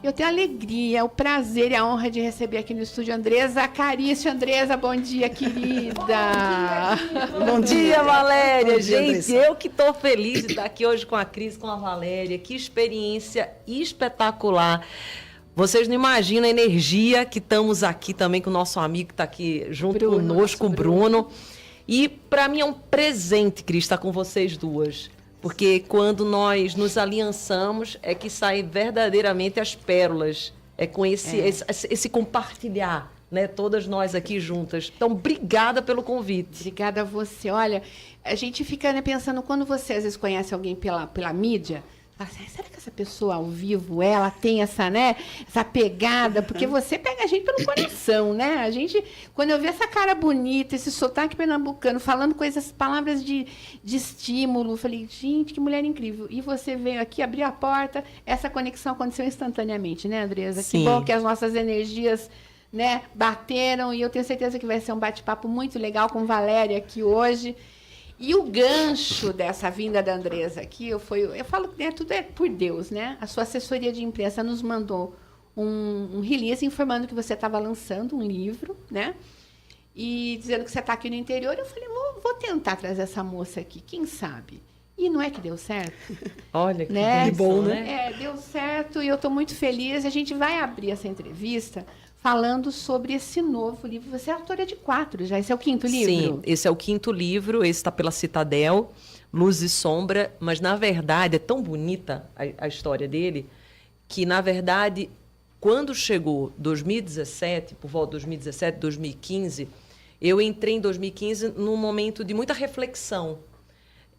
Eu tenho a alegria, o prazer e a honra de receber aqui no estúdio Andresa Carício. Andresa, bom dia, querida. Bom dia, Valéria. Bom dia, gente, eu que estou feliz de estar aqui hoje com a Cris, com a Valéria. Que experiência espetacular. Vocês não imaginam a energia que estamos aqui também com o nosso amigo que está aqui junto conosco, o Bruno. E para mim é um presente, Cris, estar com vocês duas. Porque quando nós nos aliançamos é que saem verdadeiramente as pérolas. É com esse compartilhar, né? Todas nós aqui juntas. Então, obrigada pelo convite. Obrigada a você. Olha, a gente fica, né, pensando, quando você às vezes conhece alguém pela mídia, assim, será que essa pessoa ao vivo, ela tem essa, né, essa pegada? Porque você pega a gente pelo coração, né? A gente, quando eu vi essa cara bonita, esse sotaque pernambucano, falando coisas, palavras de estímulo, eu falei, gente, que mulher incrível. E você veio aqui, abriu a porta, essa conexão aconteceu instantaneamente, né, Andresa? Sim. Que bom que as nossas energias, né, bateram, e eu tenho certeza que vai ser um bate-papo muito legal com Valéria aqui hoje. E o gancho dessa vinda da Andresa aqui, eu falo que tudo é por Deus, né? A sua assessoria de imprensa nos mandou um release informando que você estava lançando um livro, né? E dizendo que você está aqui no interior. Eu falei, vou tentar trazer essa moça aqui, quem sabe? E não é que deu certo? Olha que né? bom, né? Deu certo e eu estou muito feliz. A gente vai abrir essa entrevista falando sobre esse novo livro. Você é autora de 4 já. Esse é o 5º livro? Sim, esse é o 5º livro. Esse está pela Citadel, Luz e Sombra. Mas, na verdade, é tão bonita a história dele que, na verdade, quando chegou 2017, por volta de 2017, 2015, eu entrei em 2015 num momento de muita reflexão.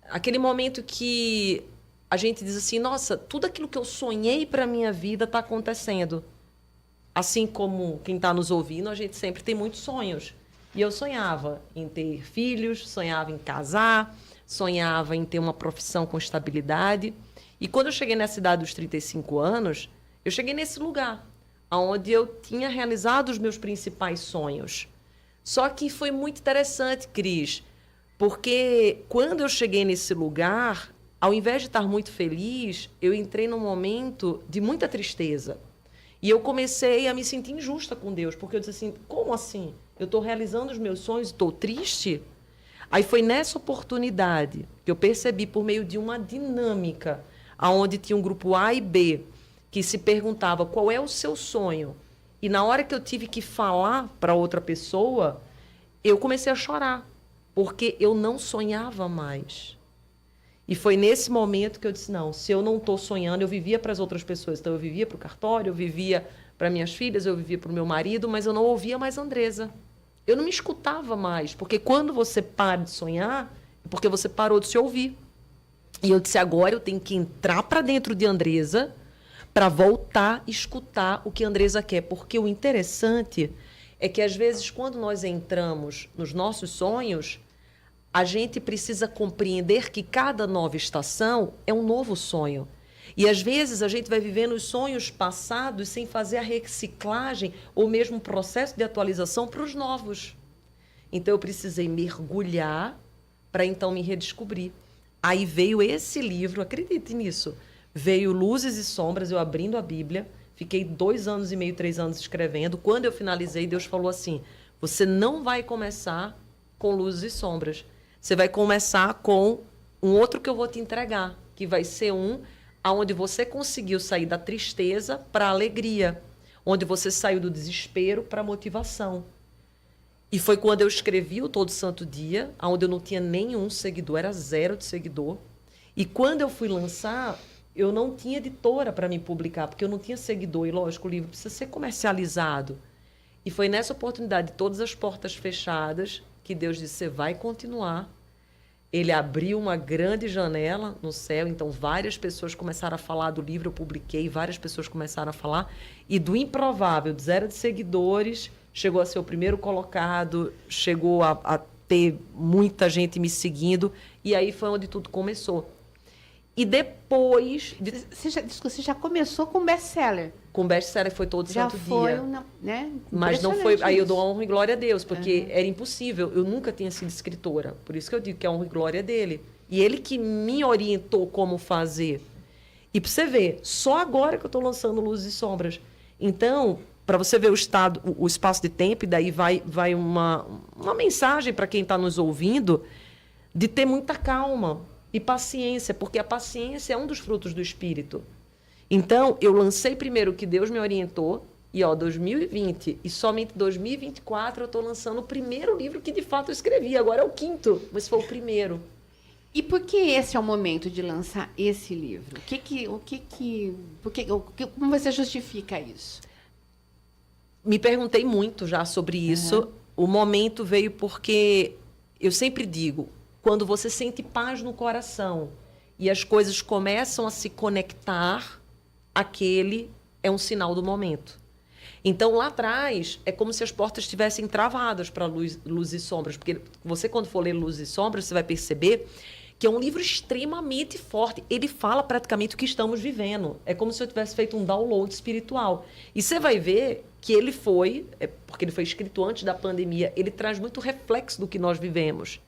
Aquele momento que a gente diz assim, nossa, tudo aquilo que eu sonhei para a minha vida está acontecendo. Assim como quem está nos ouvindo, a gente sempre tem muitos sonhos. E eu sonhava em ter filhos, sonhava em casar, sonhava em ter uma profissão com estabilidade. E quando eu cheguei nessa idade dos 35 anos, eu cheguei nesse lugar, onde eu tinha realizado os meus principais sonhos. Só que foi muito interessante, Cris, porque quando eu cheguei nesse lugar, ao invés de estar muito feliz, eu entrei num momento de muita tristeza. E eu comecei a me sentir injusta com Deus, porque eu disse assim, como assim? Eu estou realizando os meus sonhos e estou triste? Aí foi nessa oportunidade que eu percebi, por meio de uma dinâmica, onde tinha um grupo A e B, que se perguntava qual é o seu sonho. E na hora que eu tive que falar para outra pessoa, eu comecei a chorar, porque eu não sonhava mais. E foi nesse momento que eu disse, não, se eu não estou sonhando, eu vivia para as outras pessoas. Então, eu vivia para o cartório, eu vivia para minhas filhas, eu vivia para o meu marido, mas eu não ouvia mais a Andresa. Eu não me escutava mais, porque quando você para de sonhar, é porque você parou de se ouvir. E eu disse, agora eu tenho que entrar para dentro de Andresa para voltar a escutar o que a Andresa quer. Porque o interessante é que, às vezes, quando nós entramos nos nossos sonhos, a gente precisa compreender que cada nova estação é um novo sonho. E, às vezes, a gente vai vivendo os sonhos passados sem fazer a reciclagem ou mesmo um processo de atualização para os novos. Então, eu precisei mergulhar para, então, me redescobrir. Aí veio esse livro, acredite nisso, veio Luzes e Sombras, eu abrindo a Bíblia, fiquei 2 anos e meio, 3 anos escrevendo. Quando eu finalizei, Deus falou assim, você não vai começar com Luzes e Sombras. Você vai começar com um outro que eu vou te entregar, que vai ser onde você conseguiu sair da tristeza para a alegria, onde você saiu do desespero para a motivação. E foi quando eu escrevi o Todo Santo Dia, onde eu não tinha nenhum seguidor, era 0 de seguidor. E quando eu fui lançar, eu não tinha editora para me publicar, porque eu não tinha seguidor. E, lógico, o livro precisa ser comercializado. E foi nessa oportunidade, de todas as portas fechadas, que Deus disse, você vai continuar. Ele abriu uma grande janela no céu, então várias pessoas começaram a falar do livro, eu publiquei, várias pessoas começaram a falar, e do improvável, de 0 de seguidores, chegou a ser o primeiro colocado, chegou a ter muita gente me seguindo, e aí foi onde tudo começou. E depois... Você já começou com best-seller. Com best-seller foi Todo Santo Dia. Né? Mas não foi... Aí eu dou honra e glória a Deus, porque era impossível. Eu nunca tinha sido escritora. Por isso que eu digo que é honra e glória dele. E ele que me orientou como fazer. E para você ver, só agora que eu estou lançando Luzes e Sombras. Então, para você ver o espaço de tempo, e daí vai uma mensagem para quem está nos ouvindo, de ter muita calma e paciência, porque a paciência é um dos frutos do Espírito. Então, eu lancei primeiro o que Deus me orientou, e 2020, e somente 2024 eu estou lançando o primeiro livro que de fato eu escrevi. Agora é o 5º, mas foi o primeiro. E por que esse é o momento de lançar esse livro? Como você justifica isso? Me perguntei muito já sobre isso. O momento veio porque eu sempre digo, quando você sente paz no coração e as coisas começam a se conectar, aquele é um sinal do momento. Então, lá atrás, é como se as portas estivessem travadas para luz e sombras. Porque você, quando for ler Luz e Sombras, você vai perceber que é um livro extremamente forte. Ele fala praticamente o que estamos vivendo. É como se eu tivesse feito um download espiritual. E você vai ver que ele porque ele foi escrito antes da pandemia, ele traz muito reflexo do que nós vivemos.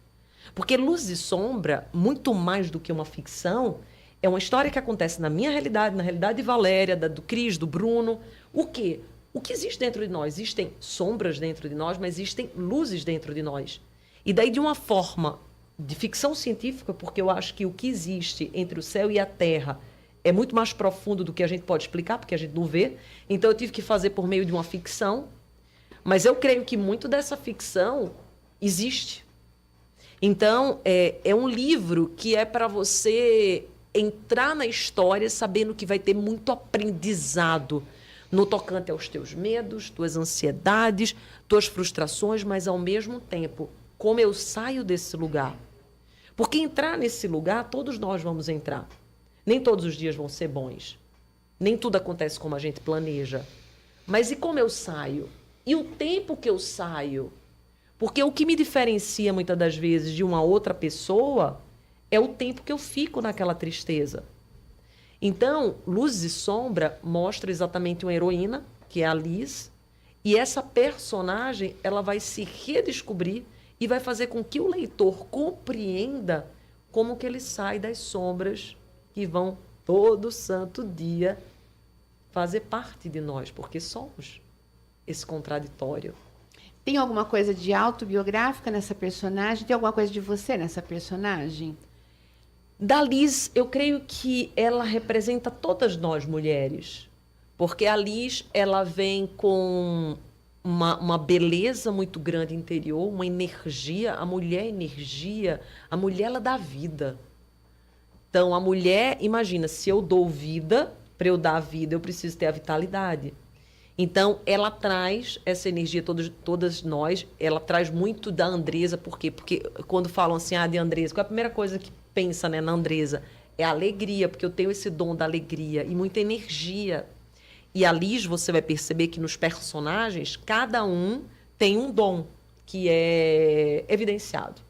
Porque Luz e Sombra, muito mais do que uma ficção, é uma história que acontece na minha realidade, na realidade de Valéria, do Cris, do Bruno. O quê? O que existe dentro de nós? Existem sombras dentro de nós, mas existem luzes dentro de nós. E daí, de uma forma de ficção científica, porque eu acho que o que existe entre o céu e a terra é muito mais profundo do que a gente pode explicar, porque a gente não vê. Então, eu tive que fazer por meio de uma ficção. Mas eu creio que muito dessa ficção existe. Então, é um livro que é para você entrar na história sabendo que vai ter muito aprendizado no tocante aos teus medos, tuas ansiedades, tuas frustrações, mas, ao mesmo tempo, como eu saio desse lugar. Porque entrar nesse lugar, todos nós vamos entrar. Nem todos os dias vão ser bons. Nem tudo acontece como a gente planeja. Mas e como eu saio? E o tempo que eu saio? Porque o que me diferencia, muitas das vezes, de uma outra pessoa é o tempo que eu fico naquela tristeza. Então, Luz e Sombra mostra exatamente uma heroína, que é a Liz, e essa personagem ela vai se redescobrir e vai fazer com que o leitor compreenda como que ele sai das sombras que vão todo santo dia fazer parte de nós, porque somos esse contraditório. Tem alguma coisa de autobiográfica nessa personagem? Tem alguma coisa de você nessa personagem? Da Liz, eu creio que ela representa todas nós mulheres, porque a Liz ela vem com uma beleza muito grande interior, uma energia, a mulher energia, a mulher ela dá vida. Então, a mulher, imagina, se eu dou vida, para eu dar vida, eu preciso ter a vitalidade. Então, ela traz essa energia, todas nós, ela traz muito da Andresa, por quê? Porque quando falam assim, de Andresa, qual é a primeira coisa que pensa, né, na Andresa? É a alegria, porque eu tenho esse dom da alegria e muita energia. E a Liz, você vai perceber que nos personagens, cada um tem um dom que é evidenciado.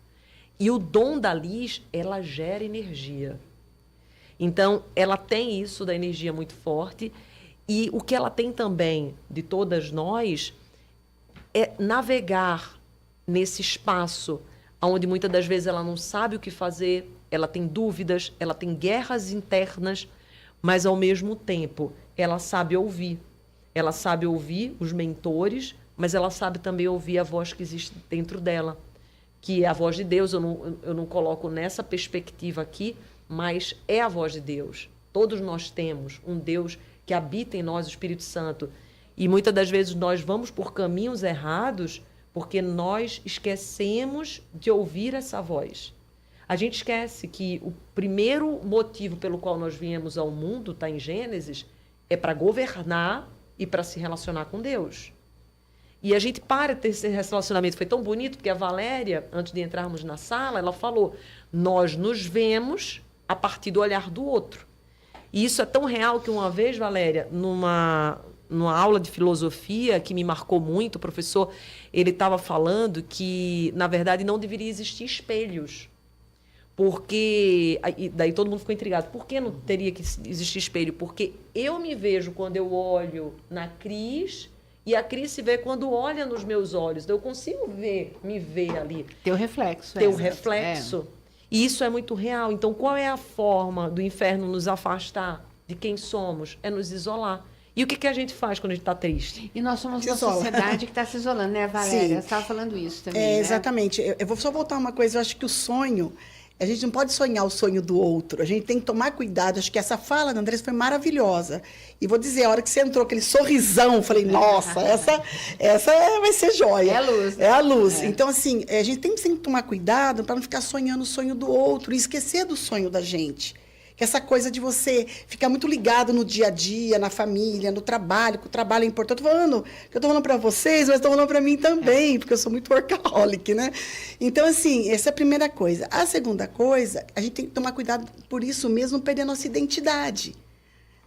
E o dom da Liz, ela gera energia. Então, ela tem isso da energia muito forte. E o que ela tem também de todas nós é navegar nesse espaço onde muitas das vezes ela não sabe o que fazer, ela tem dúvidas, ela tem guerras internas, mas ao mesmo tempo ela sabe ouvir. Ela sabe ouvir os mentores, mas ela sabe também ouvir a voz que existe dentro dela, que é a voz de Deus. Eu não coloco nessa perspectiva aqui, mas é a voz de Deus. Todos nós temos um Deus que habita em nós, o Espírito Santo. E muitas das vezes nós vamos por caminhos errados porque nós esquecemos de ouvir essa voz. A gente esquece que o primeiro motivo pelo qual nós viemos ao mundo, está em Gênesis, é para governar e para se relacionar com Deus. E a gente para de ter esse relacionamento. Foi tão bonito, porque a Valéria, antes de entrarmos na sala, ela falou, nós nos vemos a partir do olhar do outro. E isso é tão real que uma vez, Valéria, numa aula de filosofia que me marcou muito, o professor ele estava falando que, na verdade, não deveria existir espelhos. Porque, e daí todo mundo ficou intrigado, por que não teria que existir espelho? Porque eu me vejo quando eu olho na Cris e a Cris se vê quando olha nos meus olhos. Eu consigo me ver ali. Teu reflexo. Teu reflexo. E isso é muito real. Então, qual é a forma do inferno nos afastar de quem somos, é nos isolar. E o que a gente faz quando a gente está triste? E nós somos uma sociedade que está se isolando, né, Valéria? Sim. Você estava falando isso também, né? Exatamente. Eu vou só voltar uma coisa. Eu acho que o sonho, a gente não pode sonhar o sonho do outro. A gente tem que tomar cuidado. Acho que essa fala da Andressa foi maravilhosa. E vou dizer, a hora que você entrou, aquele sorrisão, eu falei, nossa, essa vai ser joia. É a luz. Né? É a luz. Então, assim, a gente tem que tomar cuidado para não ficar sonhando o sonho do outro e esquecer do sonho da gente. Que essa coisa de você ficar muito ligado no dia a dia, na família, no trabalho, que o trabalho é importante. Eu estou falando para vocês, mas estou falando para mim também, porque eu sou muito workaholic, né? Então, assim, essa é a primeira coisa. A segunda coisa, a gente tem que tomar cuidado por isso mesmo, não perder a nossa identidade.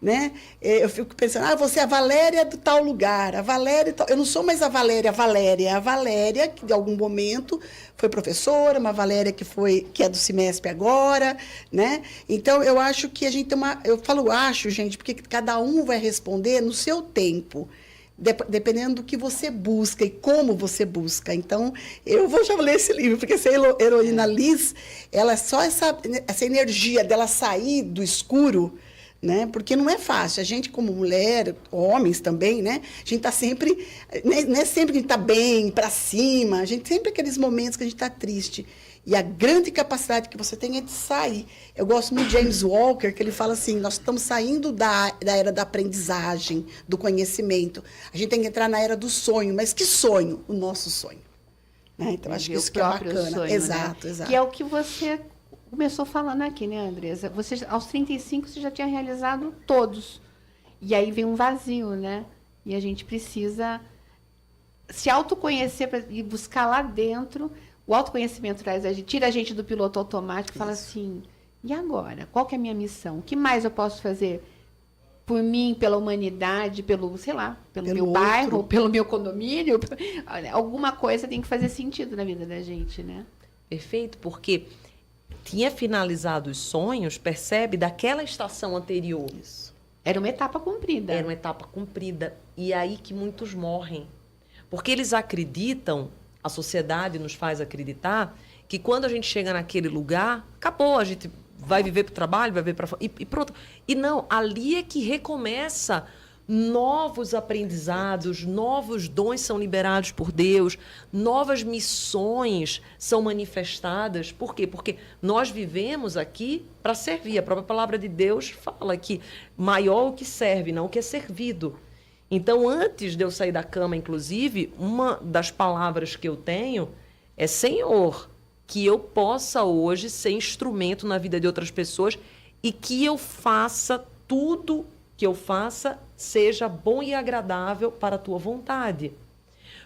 Né? Eu fico pensando, você é a Valéria do tal lugar, a Valéria tal... Eu não sou mais a Valéria, é a Valéria que, de algum momento, foi professora, uma Valéria que é do Cimesp agora, né? Então, eu acho que a gente tem uma... Eu falo acho, gente, porque cada um vai responder no seu tempo, dependendo do que você busca e como você busca. Então, eu vou já ler esse livro, porque essa heroína Liz, ela é só essa energia dela sair do escuro, né? Porque não é fácil. A gente, como mulher, homens também, né? A gente está sempre... Não é sempre que a gente está bem, para cima. A gente sempre aqueles momentos que a gente está triste. E a grande capacidade que você tem é de sair. Eu gosto muito de James Walker, que ele fala assim, nós estamos saindo da era da aprendizagem, do conhecimento. A gente tem que entrar na era do sonho. Mas que sonho? O nosso sonho. Né? Então, acho que isso que é bacana. Sonho, exato, né? exato. Que é o que você... começou falando aqui, né, Andressa? Você, aos 35, você já tinha realizado todos. E aí vem um vazio, né? E a gente precisa se autoconhecer e buscar lá dentro. O autoconhecimento tira a gente do piloto automático e fala assim, e agora? Qual que é a minha missão? O que mais eu posso fazer por mim, pela humanidade, pelo, sei lá, pelo meu bairro, pelo meu condomínio? Alguma coisa tem que fazer sentido na vida da gente, né? Perfeito, porque... tinha finalizado os sonhos, percebe, daquela estação anterior. Isso. Era uma etapa cumprida. Era uma etapa cumprida. E é aí que muitos morrem. Porque eles acreditam, a sociedade nos faz acreditar, que quando a gente chega naquele lugar, acabou, a gente vai viver para o trabalho, vai viver para fora, e pronto. E não, ali é que recomeça... novos aprendizados, novos dons são liberados por Deus, novas missões são manifestadas. Por quê? Porque nós vivemos aqui para servir. A própria palavra de Deus fala que maior o que serve, não o que é servido. Então, antes de eu sair da cama, inclusive, uma das palavras que eu tenho é Senhor, que eu possa hoje ser instrumento na vida de outras pessoas e que eu faça tudo que eu faça seja bom e agradável para a tua vontade.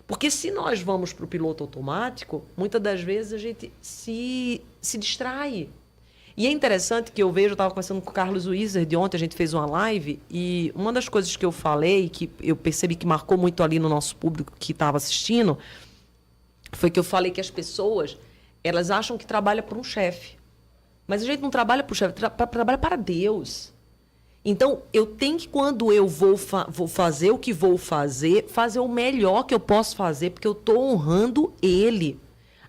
Porque se nós vamos para o piloto automático, muitas das vezes a gente se distrai. E é interessante que eu vejo, eu estava conversando com o Carlos Wizard ontem, a gente fez uma live, e uma das coisas que eu falei, que eu percebi que marcou muito ali no nosso público que estava assistindo, foi que eu falei que as pessoas, elas acham que trabalha para um chefe. Mas a gente não trabalha para o chefe, trabalha para Deus. Então, eu tenho que, quando eu vou fazer o que vou fazer o melhor que eu posso fazer, porque eu estou honrando Ele.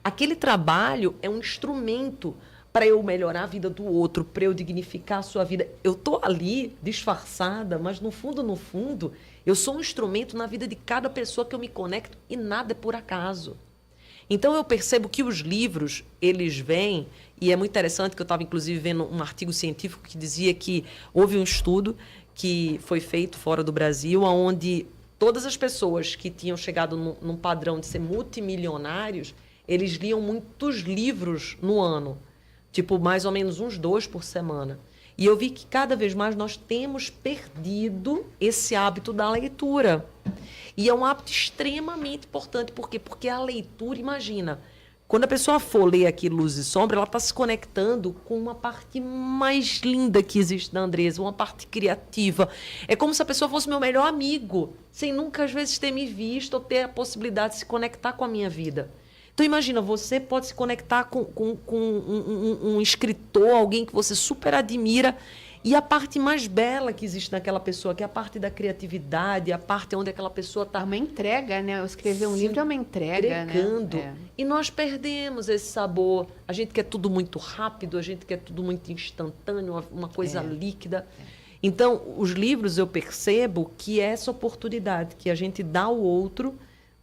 Aquele trabalho é um instrumento para eu melhorar a vida do outro, para eu dignificar a sua vida. Eu estou ali, disfarçada, mas no fundo, eu sou um instrumento na vida de cada pessoa que eu me conecto e nada é por acaso. Então, eu percebo que os livros, eles vêm, e é muito interessante que eu estava, inclusive, vendo um artigo científico que dizia que houve um estudo que foi feito fora do Brasil, onde todas as pessoas que tinham chegado num padrão de ser multimilionários, eles liam muitos livros no ano, tipo, mais ou menos uns 2 por semana. E eu vi que cada vez mais nós temos perdido esse hábito da leitura. E é um hábito extremamente importante. Por quê? Porque a leitura, imagina, quando a pessoa for ler aqui Luz e Sombra, ela está se conectando com uma parte mais linda que existe da Andressa, uma parte criativa. É como se a pessoa fosse meu melhor amigo, sem nunca, às vezes, ter me visto ou ter a possibilidade de se conectar com a minha vida. Então, imagina, você pode se conectar com um escritor, alguém que você super admira, e a parte mais bela que existe naquela pessoa, que é a parte da criatividade, a parte onde aquela pessoa está... Uma entrega, né? Escrever um livro é uma entrega, entregando, né? E nós perdemos esse sabor. A gente quer tudo muito rápido, a gente quer tudo muito instantâneo, uma coisa líquida. Então, os livros eu percebo que é essa oportunidade que a gente dá ao outro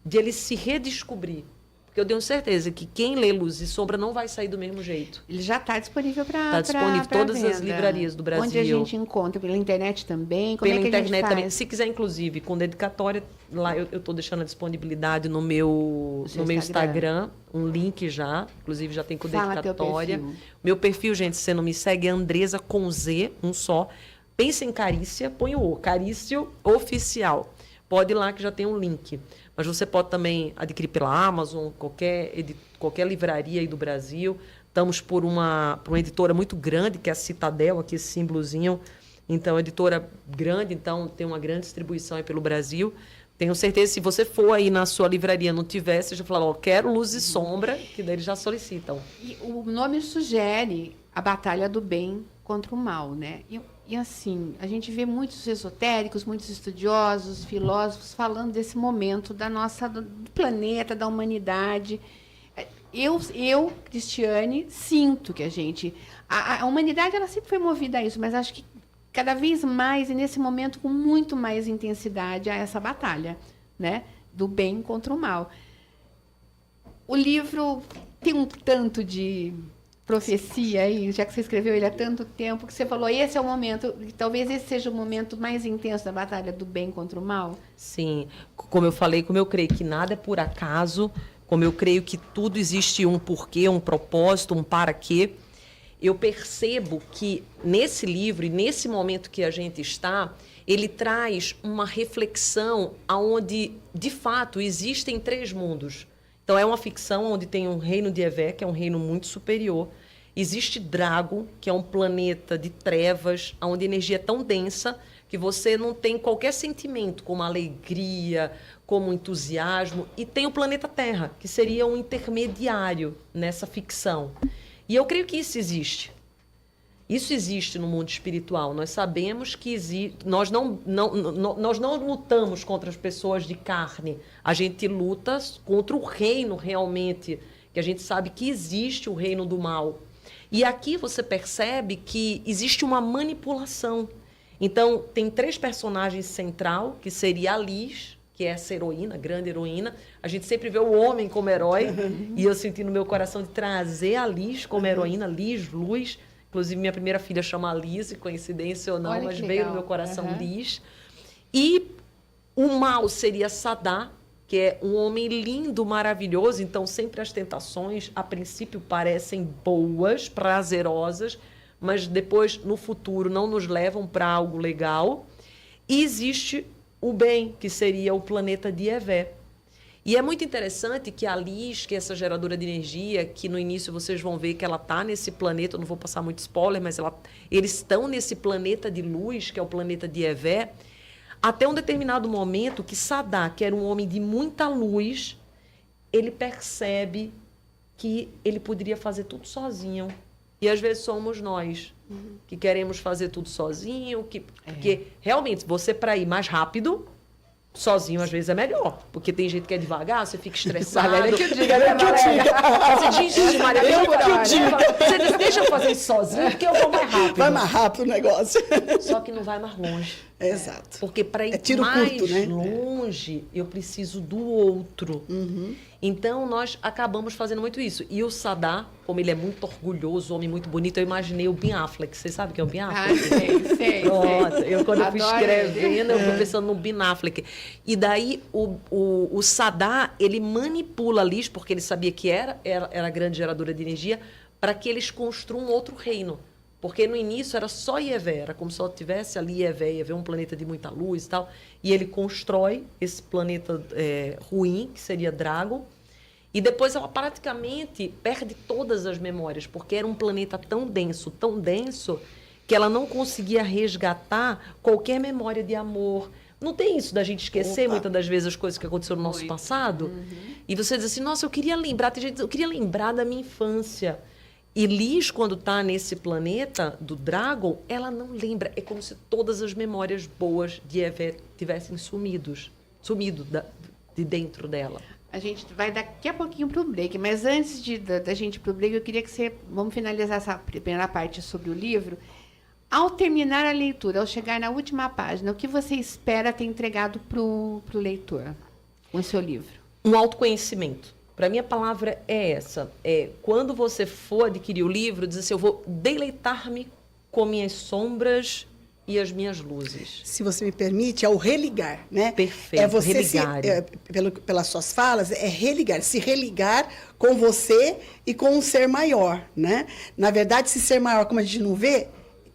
de ele se redescobrir. Porque eu tenho certeza que quem lê Luz e Sombra não vai sair do mesmo jeito. Ele já está disponível para Está disponível em todas as venda. livrarias do Brasil. Onde a gente encontra? Pela internet também? Como Pela é que internet a gente também. faz? Se quiser, inclusive, com dedicatória, lá eu estou deixando a disponibilidade no meu Instagram, um link já. Inclusive, já tem com Fala dedicatória. teu perfil. Meu perfil, gente, se você não me segue, é Andresa com Z, um só. Pensa em Carícia, põe o Carício Oficial. Pode ir lá que já tem um link. Mas você pode também adquirir pela Amazon, qualquer livraria aí do Brasil. Estamos por uma editora muito grande, que é a Citadel, aqui esse símbolozinho. Então, editora grande, então tem uma grande distribuição aí pelo Brasil. Tenho certeza, se você for aí na sua livraria não tiver, você já fala, ó, quero Luz e Sombra, que daí eles já solicitam. E o nome sugere a batalha do bem contra o mal, né? E assim, a gente vê muitos esotéricos, muitos estudiosos, filósofos falando desse momento do planeta, da humanidade. Eu, Cristiane, sinto que a humanidade ela sempre foi movida a isso, mas acho que cada vez mais, e nesse momento com muito mais intensidade, a essa batalha, né? Do bem contra o mal. O livro tem um tanto de profecia aí, já que você escreveu ele há tanto tempo, que você falou, esse é o momento, talvez esse seja o momento mais intenso da batalha do bem contra o mal? Sim, como eu falei, como eu creio que nada é por acaso, como eu creio que tudo existe um porquê, um propósito, um para quê, eu percebo que nesse livro e nesse momento que a gente está, ele traz uma reflexão onde, de fato, existem 3 mundos. Então, é uma ficção onde tem um reino de Evé, que é um reino muito superior. Existe Drago, que é um planeta de trevas, onde a energia é tão densa que você não tem qualquer sentimento, como alegria, como entusiasmo. E tem o planeta Terra, que seria um intermediário nessa ficção. E eu creio que isso existe. Isso existe no mundo espiritual. Nós sabemos que existe. Nós não lutamos contra as pessoas de carne. A gente luta contra o reino realmente, que a gente sabe que existe o reino do mal. E aqui você percebe que existe uma manipulação. Então, tem 3 personagens central, que seria a Liz, que é essa heroína, a grande heroína. A gente sempre vê o homem como herói. E eu senti no meu coração de trazer a Liz como heroína, Liz, Luz. Inclusive, minha primeira filha chama Liz, coincidência ou não, Olha, mas que veio legal. no meu coração Liz. E o mal seria Sadá, que é um homem lindo, maravilhoso. Então, sempre as tentações, a princípio, parecem boas, prazerosas, mas depois, no futuro, não nos levam para algo legal. E existe o bem, que seria o planeta de Evé. E é muito interessante que a Liz, que é essa geradora de energia, que no início vocês vão ver que ela está nesse planeta, eu não vou passar muito spoiler, mas eles estão nesse planeta de luz, que é o planeta de Evé, até um determinado momento que Sadá, que era um homem de muita luz, ele percebe que ele poderia fazer tudo sozinho. E às vezes somos nós que queremos fazer tudo sozinho, porque realmente você, para ir mais rápido, sozinho, às vezes, é melhor. Porque tem gente que é devagar, você fica estressado. Valéria que eu diga, né, Valéria? Você diz, Maria, você diz, deixa eu fazer isso sozinho, porque eu vou mais rápido. Vai mais rápido o negócio. Só que não vai mais longe. Exato. Porque para ir tiro mais curto, né? longe, eu preciso do outro. Uhum. Então, nós acabamos fazendo muito isso. E o Sadá, como ele é muito orgulhoso, homem muito bonito, eu imaginei o Ben Affleck. Você sabe quem é o Ben Affleck? Sei. Pronto. Eu, quando eu fui Adoro escrevendo, eu ele. fui pensando no Ben Affleck. E daí, o Sadá, ele manipula a Liz, porque ele sabia que era a grande geradora de energia, para que eles construam um outro reino. Porque no início era só Ievé, era como se só tivesse ali Ievé, um planeta de muita luz e tal. E ele constrói esse planeta ruim, que seria Dragon. E depois ela praticamente perde todas as memórias, porque era um planeta tão denso, que ela não conseguia resgatar qualquer memória de amor. Não tem isso da gente esquecer, muitas das vezes, as coisas que aconteceram no nosso passado? E você diz assim, nossa, eu queria lembrar, tem gente que diz, eu queria lembrar da minha infância. E Liz, quando está nesse planeta do Dragon, ela não lembra. É como se todas as memórias boas de Ievé tivessem sumido de dentro dela. A gente vai daqui a pouquinho para o break, mas antes da gente ir para o break, eu queria que você... Vamos finalizar essa primeira parte sobre o livro. Ao terminar a leitura, ao chegar na última página, o que você espera ter entregado para o leitor com o seu livro? Um autoconhecimento. Para mim, a palavra é essa. Quando você for adquirir o livro, diz assim, eu vou deleitar-me com minhas sombras e as minhas luzes. Se você me permite, é o religar, né? Perfeito, É você religar. pelas suas falas, é religar, se religar com você e com um ser maior, né? Na verdade, esse ser maior, como a gente não vê,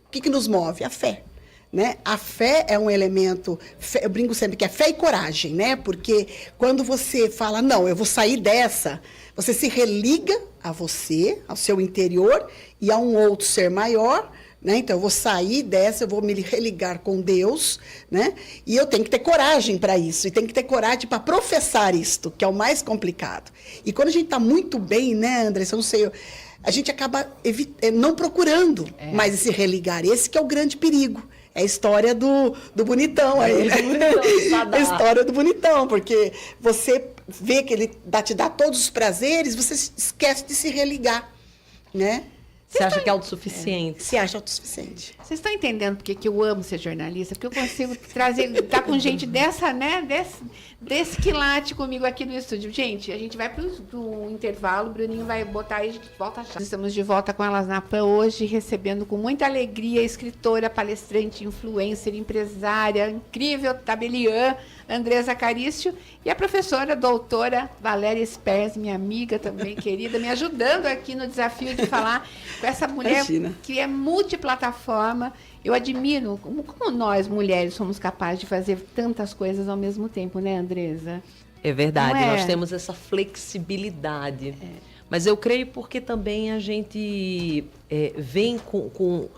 o que nos move? A fé. Né? A fé é um elemento, eu brinco sempre que é fé e coragem, né? Porque quando você fala, não, eu vou sair dessa, você se religa a você, ao seu interior e a um outro ser maior, né? Então, eu vou sair dessa, eu vou me religar com Deus, né? E eu tenho que ter coragem para isso, e tenho que ter coragem para professar isto, que é o mais complicado. E quando a gente está muito bem, né, Andressa, eu não sei, a gente acaba não procurando mais esse religar. Esse que é o grande perigo. É a história do bonitão aí, né? É a história do bonitão, porque você vê que ele te dá todos os prazeres, você esquece de se religar, né? Você acha que é autossuficiente? Se acha autossuficiente. Vocês estão entendendo por que eu amo ser jornalista? Porque eu consigo tá com gente dessa, né? Desse quilate comigo aqui no estúdio. Gente, a gente vai para o intervalo, o Bruninho vai botar aí, a gente volta já. Estamos de volta com Elas na Pan hoje, recebendo com muita alegria a escritora, palestrante, influencer, empresária, incrível, tabeliã, Andressa Carício, e a professora, doutora Valéria Spers, minha amiga também, querida, me ajudando aqui no desafio de falar com essa mulher Imagina. Que é multiplataforma. Eu admiro como nós, mulheres, somos capazes de fazer tantas coisas ao mesmo tempo, né, Andressa? É verdade, Não é? nós temos essa flexibilidade. Mas eu creio porque também a gente vem com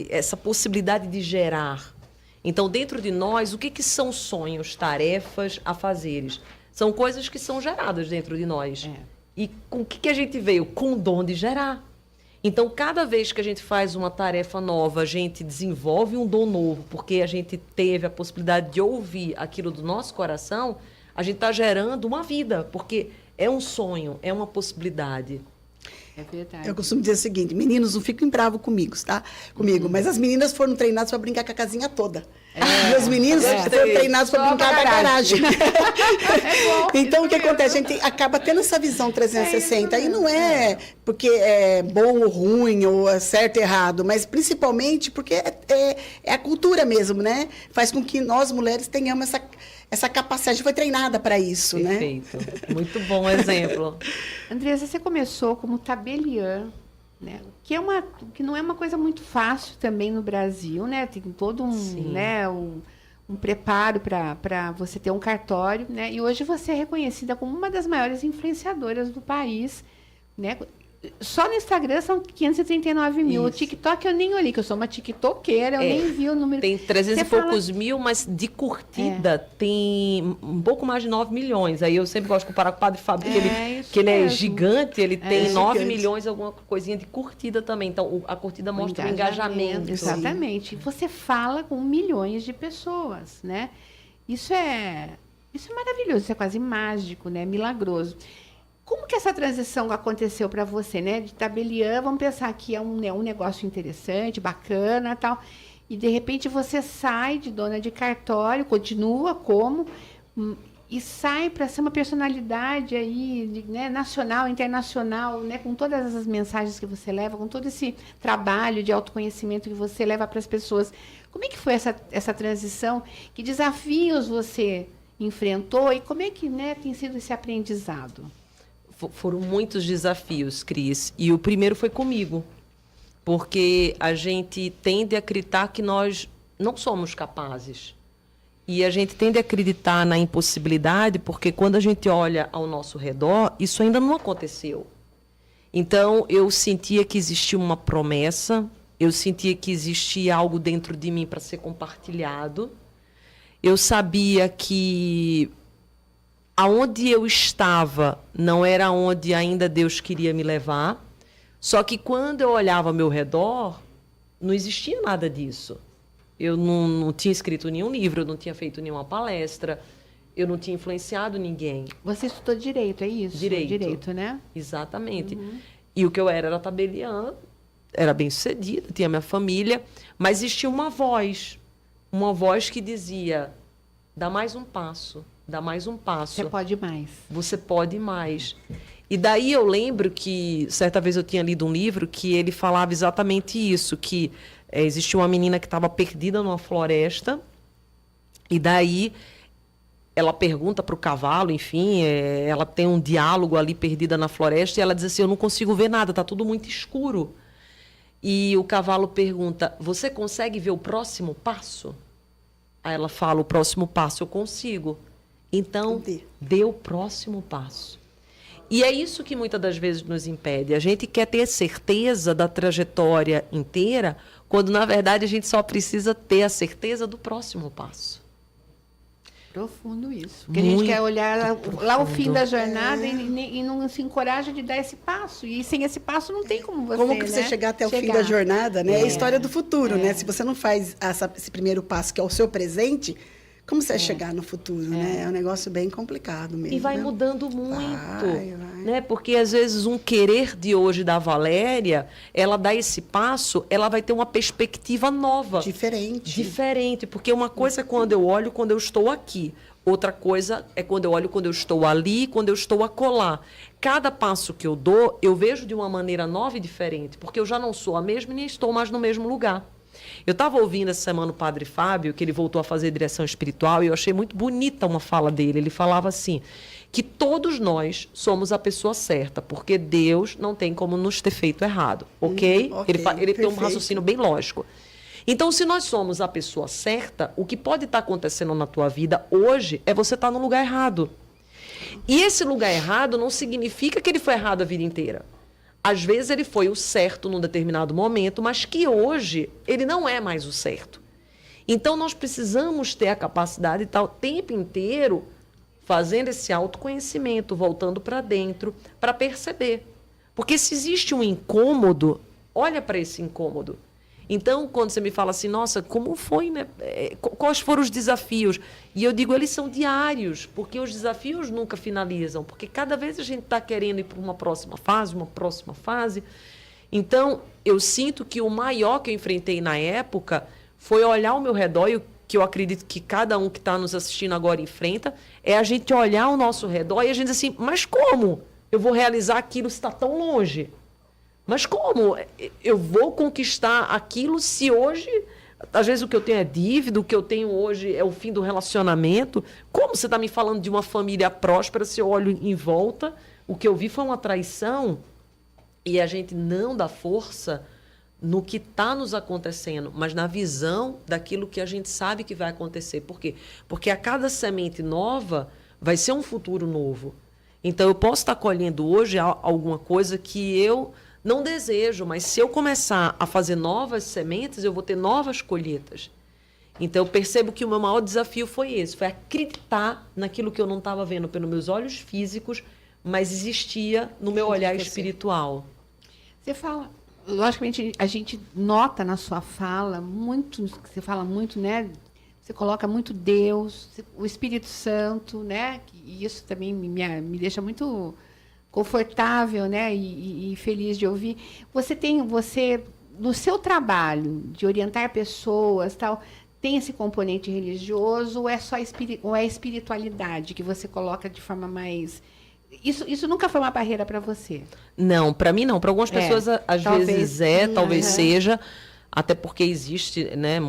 essa possibilidade de gerar. Então, dentro de nós, o que são sonhos, tarefas, afazeres? São coisas que são geradas dentro de nós. E com o que a gente veio? Com o dom de gerar. Então, cada vez que a gente faz uma tarefa nova, a gente desenvolve um dom novo, porque a gente teve a possibilidade de ouvir aquilo do nosso coração, a gente está gerando uma vida, porque é um sonho, é uma possibilidade. É verdade. Eu costumo dizer o seguinte, meninos, não fiquem bravos comigo, tá? Mas as meninas foram treinadas para brincar com a casinha toda. E os meninos foram treinados para brincar da garagem. Então, o que acontece? A gente acaba tendo essa visão 360. E não é porque é bom ou ruim, ou é certo ou errado, mas principalmente porque é a cultura mesmo, né? Faz com que nós, mulheres, tenhamos essa capacidade. A gente foi treinada para isso, Perfeito. Muito bom exemplo. Andressa, você começou como tabeliã, né? Que não é uma coisa muito fácil também no Brasil, né? Tem todo um preparo para você ter um cartório, né? E hoje você é reconhecida como uma das maiores influenciadoras do país, né? Só no Instagram são 539 mil. Isso. O TikTok eu nem olhei, que eu sou uma tiktokeira, eu nem vi o número. Tem 300 e poucos mil, mas de curtida tem um pouco mais de 9 milhões. Aí eu sempre gosto de comparar com o Padre Fábio, que ele é gigante, ele tem 9 milhões, alguma coisinha de curtida também. Então, a curtida mostra o engajamento. Exatamente. E você fala com milhões de pessoas, né? Isso é maravilhoso, isso é quase mágico, né? Milagroso. Como que essa transição aconteceu para você, né? De tabeliã, vamos pensar que é um negócio interessante, bacana, tal. E de repente você sai de dona de cartório, continua como e sai para ser uma personalidade aí, né, nacional, internacional, né, com todas as mensagens que você leva, com todo esse trabalho de autoconhecimento que você leva para as pessoas. Como é que foi essa transição? Que desafios você enfrentou e como é que, né, tem sido esse aprendizado? Foram muitos desafios, Cris. E o primeiro foi comigo. Porque a gente tende a acreditar que nós não somos capazes. E a gente tende a acreditar na impossibilidade porque quando a gente olha ao nosso redor, isso ainda não aconteceu. Então, eu sentia que existia uma promessa, eu sentia que existia algo dentro de mim para ser compartilhado. Eu sabia que aonde eu estava não era onde ainda Deus queria me levar. Só que quando eu olhava ao meu redor, não existia nada disso. Eu não tinha escrito nenhum livro, eu não tinha feito nenhuma palestra, eu não tinha influenciado ninguém. Você estudou direito, é isso? Direito, né? Exatamente. E o que eu era tabeliã, era bem-sucedida, tinha minha família, mas existia uma voz que dizia, dá mais um passo, dá mais um passo. Você pode mais. Você pode mais. E daí eu lembro que, certa vez eu tinha lido um livro que ele falava exatamente isso, que existia uma menina que estava perdida numa floresta, e daí ela pergunta para o cavalo, enfim, ela tem um diálogo ali perdida na floresta, e ela diz assim, eu não consigo ver nada, está tudo muito escuro. E o cavalo pergunta, você consegue ver o próximo passo? Aí ela fala, o próximo passo eu consigo. Então, dê o próximo passo. E é isso que muitas das vezes nos impede. A gente quer ter certeza da trajetória inteira, quando, na verdade, a gente só precisa ter a certeza do próximo passo. Profundo isso. Porque a gente quer olhar lá o fim da jornada e não se encoraja de dar esse passo. E sem esse passo não tem como você, como que você chegar até o fim da jornada, né? É a história do futuro, né? Se você não faz esse primeiro passo, que é o seu presente, como você vai chegar no futuro, né? É um negócio bem complicado mesmo. E vai mudando muito, vai. né? Porque às vezes um querer de hoje da Valéria, ela dá esse passo, ela vai ter uma perspectiva nova. Diferente, porque uma coisa é quando eu olho quando eu estou aqui. Outra coisa é quando eu olho quando eu estou ali, quando eu estou acolá. Cada passo que eu dou, eu vejo de uma maneira nova e diferente, porque eu já não sou a mesma e nem estou mais no mesmo lugar. Eu estava ouvindo essa semana o Padre Fábio, que ele voltou a fazer direção espiritual, e eu achei muito bonita uma fala dele. Ele falava assim, que todos nós somos a pessoa certa, porque Deus não tem como nos ter feito errado, ok? Ele tem um raciocínio bem lógico. Então, se nós somos a pessoa certa, o que pode estar acontecendo na tua vida hoje é você estar no lugar errado. E esse lugar errado não significa que ele foi errado a vida inteira. Às vezes ele foi o certo num determinado momento, mas que hoje ele não é mais o certo. Então nós precisamos ter a capacidade de estar o tempo inteiro fazendo esse autoconhecimento, voltando para dentro, para perceber. Porque se existe um incômodo, olha para esse incômodo. Então, quando você me fala assim, nossa, como foi, né? Quais foram os desafios? E eu digo, eles são diários, porque os desafios nunca finalizam, porque cada vez a gente está querendo ir para uma próxima fase. Então, eu sinto que o maior que eu enfrentei na época foi olhar ao meu redor, e o que eu acredito que cada um que está nos assistindo agora enfrenta, é a gente olhar ao nosso redor e a gente diz assim, mas como eu vou realizar aquilo se está tão longe? Mas como eu vou conquistar aquilo se hoje, às vezes o que eu tenho é dívida, o que eu tenho hoje é o fim do relacionamento? Como você está me falando de uma família próspera se eu olho em volta? O que eu vi foi uma traição e a gente não dá força no que está nos acontecendo, mas na visão daquilo que a gente sabe que vai acontecer. Por quê? Porque a cada semente nova vai ser um futuro novo. Então, eu posso estar colhendo hoje alguma coisa que eu não desejo, mas se eu começar a fazer novas sementes, eu vou ter novas colheitas. Então, eu percebo que o meu maior desafio foi esse, foi acreditar naquilo que eu não estava vendo pelos meus olhos físicos, mas existia no meu olhar espiritual. Você fala, logicamente, a gente nota na sua fala muito, você fala muito, né? Você coloca muito Deus, o Espírito Santo, né? E isso também me deixa muito confortável, né, e feliz de ouvir. Você no seu trabalho de orientar pessoas, tal, tem esse componente religioso ou é só ou é espiritualidade que você coloca de forma mais... Isso nunca foi uma barreira para você? Não, para mim não. Para algumas pessoas às vezes talvez seja, até porque existe, né,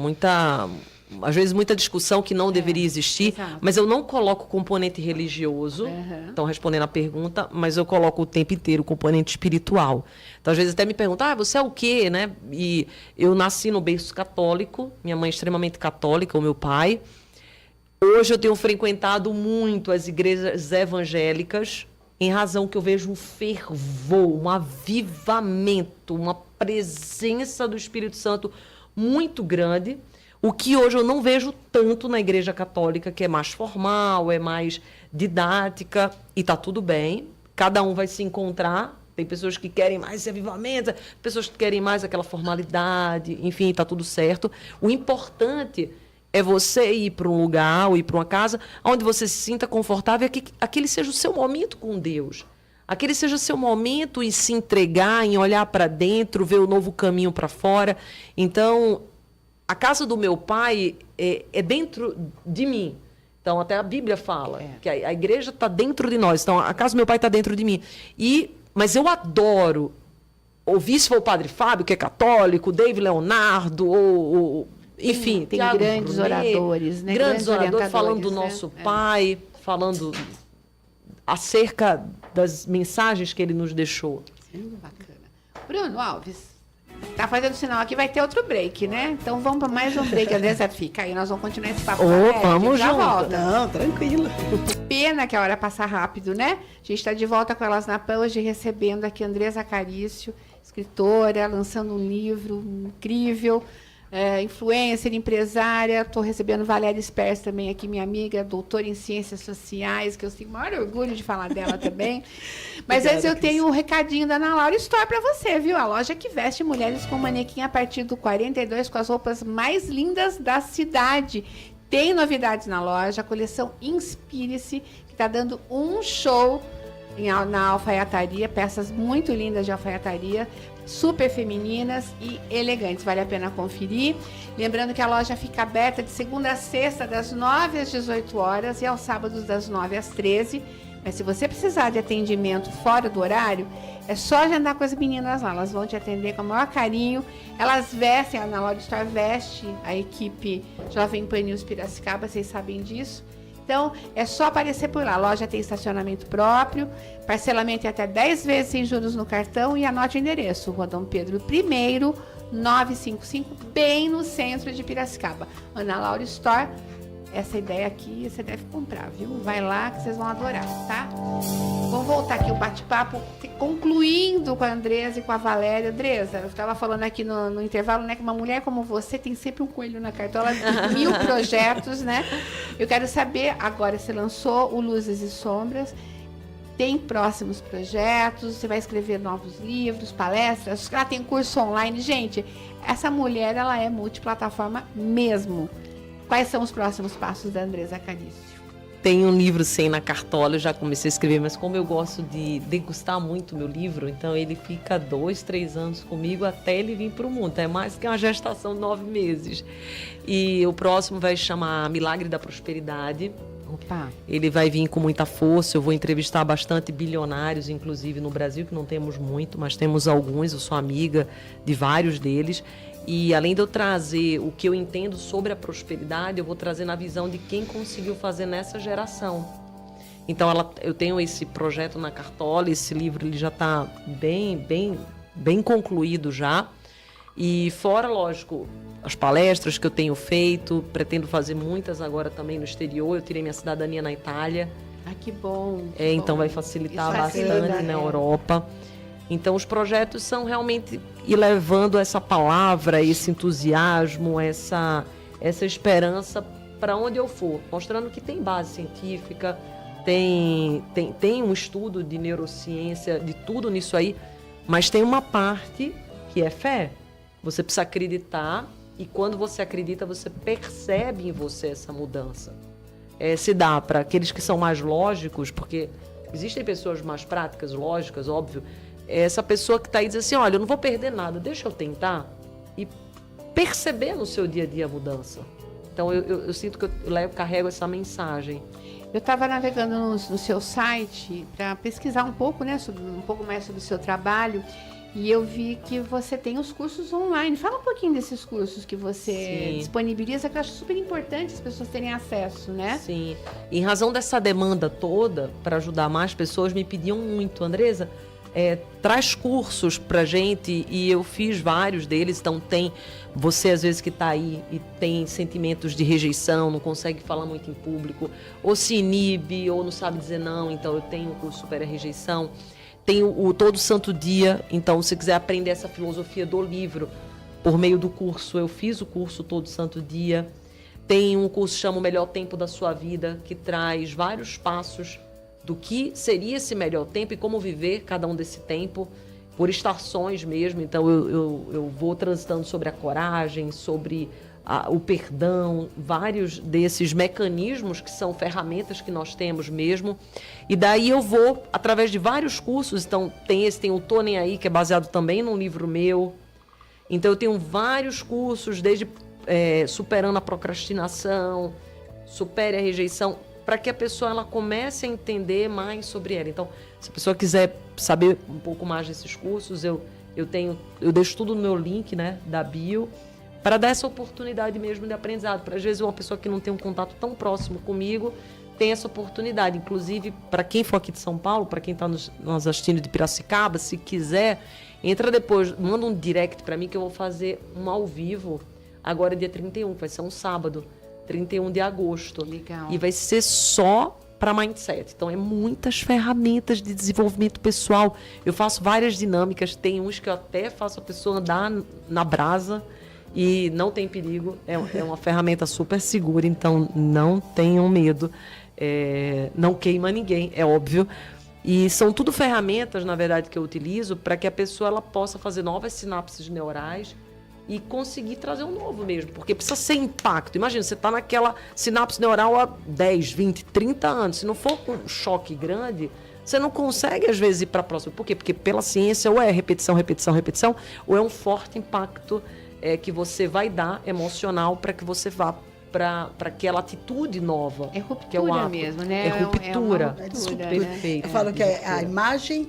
às vezes muita discussão que não deveria existir, mas eu não coloco o componente religioso, então respondendo a pergunta, mas eu coloco o tempo inteiro o componente espiritual. Então, às vezes até me perguntam, você é o quê, né? E eu nasci no berço católico, minha mãe é extremamente católica, o meu pai. Hoje eu tenho frequentado muito as igrejas evangélicas, em razão que eu vejo um fervor, um avivamento, uma presença do Espírito Santo muito grande, o que hoje eu não vejo tanto na Igreja Católica, que é mais formal, é mais didática, e está tudo bem. Cada um vai se encontrar. Tem pessoas que querem mais esse avivamento, pessoas que querem mais aquela formalidade, enfim, está tudo certo. O importante é você ir para um lugar ou ir para uma casa onde você se sinta confortável e que aquele seja o seu momento com Deus. aquele seja seu momento em se entregar, em olhar para dentro, ver o novo caminho para fora. Então, a casa do meu pai é dentro de mim. Então, até a Bíblia fala que a igreja está dentro de nós. Então, a casa do meu pai está dentro de mim. Mas eu adoro ouvir, se for o Padre Fábio, que é católico, David Leonardo, enfim. Tem grandes oradores, né? Grandes oradores falando do nosso pai, falando acerca das mensagens que ele nos deixou. Muito bacana. Bruno Alves, tá fazendo sinal aqui, vai ter outro break, né? Então vamos para mais um break, Andressa, fica aí, nós vamos continuar esse papo. Vamos junto. Volta. Não, tranquilo. Pena que a hora passa rápido, né? A gente está de volta com Elas na Pan, hoje recebendo aqui Andressa Carício, escritora, lançando um livro incrível, influencer, empresária. Estou recebendo Valéria Spers também aqui, minha amiga, doutora em Ciências Sociais, que eu tenho o maior orgulho de falar dela também. Mas Obrigada, antes eu tenho um recadinho da Ana Laura Store para você, viu? A loja que veste mulheres com manequim a partir do 42, com as roupas mais lindas da cidade. Tem novidades na loja, a coleção Inspire-se, que está dando um show na alfaiataria, peças muito lindas de alfaiataria, super femininas e elegantes, vale a pena conferir. Lembrando que a loja fica aberta de segunda a sexta, das 9 às 18 horas e aos sábados das 9 às 13. Mas se você precisar de atendimento fora do horário, é só agendar com as meninas lá, elas vão te atender com o maior carinho. Elas vestem, a Ana Laura Store veste a equipe Jovem Pan News Piracicaba, vocês sabem disso. Então, é só aparecer por lá. A loja tem estacionamento próprio, parcelamento em até 10 vezes sem juros no cartão e anote o endereço, Rua Dom Pedro I, 955, bem no centro de Piracicaba. Ana Laura Store, essa ideia aqui você deve comprar, viu? Vai lá que vocês vão adorar, tá? Vamos voltar aqui o bate-papo, concluindo com a Andressa e com a Valéria. Andressa, eu estava falando aqui no intervalo, né, que uma mulher como você tem sempre um coelho na cartola, 1000 projetos, né? Eu quero saber, agora você lançou o Luzes e Sombras, tem próximos projetos, você vai escrever novos livros, palestras, ela tem curso online. Gente, essa mulher, ela é multiplataforma mesmo. Quais são os próximos passos da Andressa Carício? Tem um livro sem na cartola, eu já comecei a escrever, mas como eu gosto de degustar muito meu livro, então ele fica 2, 3 anos comigo até ele vir para o mundo. É mais que uma gestação de 9 meses. E o próximo vai chamar Milagre da Prosperidade. Opa. Ele vai vir com muita força, eu vou entrevistar bastante bilionários, inclusive no Brasil, que não temos muito, mas temos alguns, eu sou amiga de vários deles. E além de eu trazer o que eu entendo sobre a prosperidade, eu vou trazer na visão de quem conseguiu fazer nessa geração. Então, eu tenho esse projeto na cartola, esse livro ele já está bem concluído já. E fora, lógico, as palestras que eu tenho feito, pretendo fazer muitas agora também no exterior. Eu tirei minha cidadania na Itália. Ah, que bom. Então vai facilitar Isso bastante facilita, na Europa. Então, os projetos são realmente ir levando essa palavra, esse entusiasmo, essa esperança para onde eu for, mostrando que tem base científica, tem um estudo de neurociência, de tudo nisso aí, mas tem uma parte que é fé. Você precisa acreditar e quando você acredita, você percebe em você essa mudança. Se dá para aqueles que são mais lógicos, porque existem pessoas mais práticas, lógicas, óbvio. Essa pessoa que está aí diz assim, olha, eu não vou perder nada, deixa eu tentar e perceber no seu dia a dia a mudança. Então, eu sinto que eu carrego essa mensagem. Eu estava navegando no seu site para pesquisar um pouco, né, um pouco mais sobre o seu trabalho e eu vi que você tem os cursos online. Fala um pouquinho desses cursos que você disponibiliza, que eu acho super importante as pessoas terem acesso, né? Sim. Em razão dessa demanda toda, para ajudar mais pessoas, me pediam muito, Andressa, traz cursos pra gente e eu fiz vários deles, então tem você às vezes que tá aí e tem sentimentos de rejeição, não consegue falar muito em público, ou se inibe, ou não sabe dizer não, então eu tenho o curso Supera a Rejeição, tem o Todo Santo Dia, então se quiser aprender essa filosofia do livro, por meio do curso, eu fiz o curso Todo Santo Dia, tem um curso que chama O Melhor Tempo da Sua Vida, que traz vários passos do que seria esse melhor tempo e como viver cada um desse tempo, por estações mesmo. Então, eu vou transitando sobre a coragem, sobre o perdão, vários desses mecanismos que são ferramentas que nós temos mesmo. E daí eu vou, através de vários cursos, então tem o Tô Nem Aí, que é baseado também num livro meu. Então eu tenho vários cursos, desde superando a procrastinação, supere a rejeição, para que a pessoa ela comece a entender mais sobre ela. Então, se a pessoa quiser saber um pouco mais desses cursos, eu deixo tudo no meu link, né, da bio, para dar essa oportunidade mesmo de aprendizado. Para às vezes uma pessoa que não tem um contato tão próximo comigo tem essa oportunidade. Inclusive, para quem for aqui de São Paulo, para quem está nos assistindo de Piracicaba, se quiser, entra depois, manda um direct para mim que eu vou fazer um ao vivo, agora dia 31, vai ser um sábado, 31 de agosto. Legal. E vai ser só para mindset. Então, é muitas ferramentas de desenvolvimento pessoal. Eu faço várias dinâmicas, tem uns que eu até faço a pessoa andar na brasa e não tem perigo. É uma ferramenta super segura, então não tenham medo. Não queima ninguém, é óbvio. E são tudo ferramentas, na verdade, que eu utilizo para que a pessoa ela possa fazer novas sinapses neurais e conseguir trazer um novo mesmo, porque precisa ser impacto. Imagina, você está naquela sinapse neural há 10, 20, 30 anos. Se não for um choque grande, você não consegue, às vezes, ir para a próxima. Por quê? Porque pela ciência, ou é repetição, repetição, repetição, ou é um forte impacto que você vai dar emocional para que você vá para aquela atitude nova. É ruptura que é o hábito. Mesmo, né? É ruptura. É ruptura, né? Eu falo que a imagem,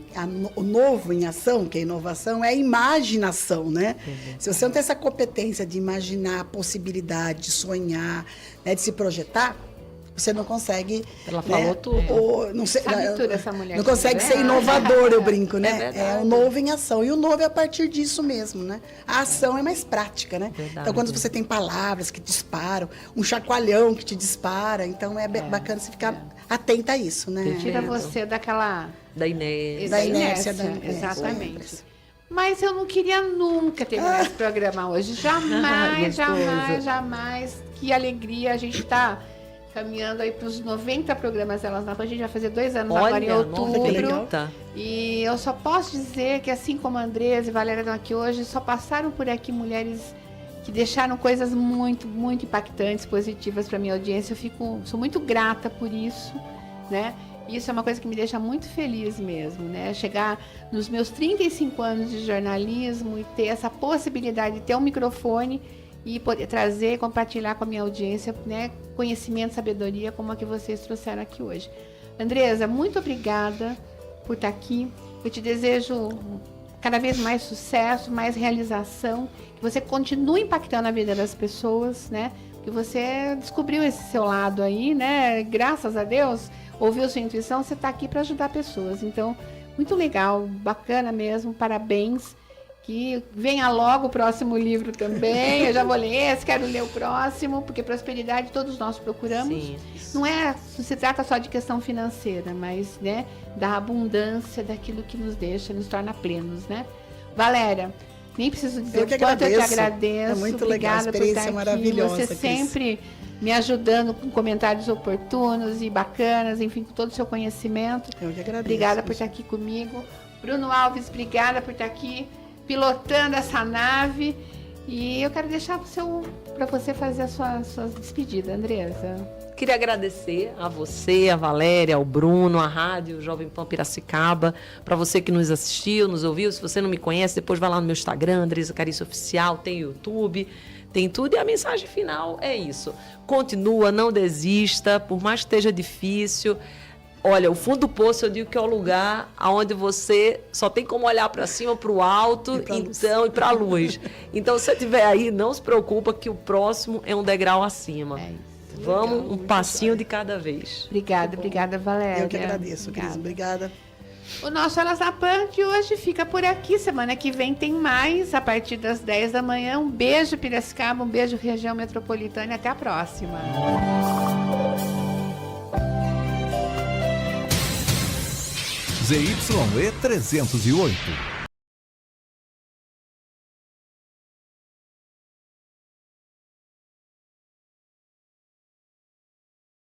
o novo em ação, que é inovação, é a imaginação, né? Se você não tem essa competência de imaginar a possibilidade, de sonhar, né, de se projetar, você não consegue... Ela falou tudo. Essa mulher não consegue ser inovador, eu brinco, né? É o novo em ação. E o novo é a partir disso mesmo, né? A ação é mais prática, né? Verdade. Então, quando você tem palavras que disparam, um chacoalhão que te dispara, então é bacana você ficar atenta a isso, né? Tira você daquela... Da inércia. Da inércia. Exatamente. Mas eu não queria nunca terminar esse programa hoje. Jamais, jamais, jamais. Que alegria a gente tá caminhando aí para os 90 programas Elas na Rua. A gente vai fazer 2 anos agora em outubro. E eu só posso dizer que, assim como a Andresa e Valéria estão aqui hoje, só passaram por aqui mulheres que deixaram coisas muito, muito impactantes, positivas para minha audiência. Sou muito grata por isso, né? Isso é uma coisa que me deixa muito feliz mesmo, né? Chegar nos meus 35 anos de jornalismo e ter essa possibilidade de ter um microfone e poder trazer e compartilhar com a minha audiência, né, conhecimento, sabedoria, como a que vocês trouxeram aqui hoje. Andresa, muito obrigada por estar aqui. Eu te desejo cada vez mais sucesso, mais realização, que você continue impactando a vida das pessoas, né? Que você descobriu esse seu lado aí, né? Graças a Deus, ouviu sua intuição, você está aqui para ajudar pessoas. Então, muito legal, bacana mesmo, parabéns. Que venha logo o próximo livro também. Eu já vou ler esse, quero ler o próximo, porque prosperidade todos nós procuramos. Sim. Não se trata só de questão financeira, mas, né, da abundância daquilo que nos deixa, nos torna plenos, né? Valéria, nem preciso dizer o quanto eu te agradeço. É muito legal, a experiência maravilhosa. Você sempre me ajudando com comentários oportunos e bacanas, enfim, com todo o seu conhecimento. Eu que agradeço. Obrigada por estar aqui comigo. Bruno Alves, obrigada por estar aqui pilotando essa nave. E eu quero deixar para você fazer a sua despedida, Andresa. Queria agradecer a você, a Valéria, ao Bruno, a Rádio Jovem Pan Piracicaba, para você que nos assistiu, nos ouviu. Se você não me conhece, depois vai lá no meu Instagram, Andresa Carice Oficial, tem YouTube, tem tudo. E a mensagem final é isso. Continua, não desista, por mais que esteja difícil. Olha, o fundo do poço eu digo que é o lugar onde você só tem como olhar para cima, para o alto, e para a luz. Então, se você estiver aí, não se preocupa que o próximo é um degrau acima. É isso. Vamos Legal, um passinho de cada vez. Obrigada, Valéria. Eu que agradeço, Cris. Obrigada. O nosso Elas na Pan de hoje fica por aqui. Semana que vem tem mais, a partir das 10 da manhã. Um beijo, Piracicaba, um beijo, região metropolitana. Até a próxima. ZYE 308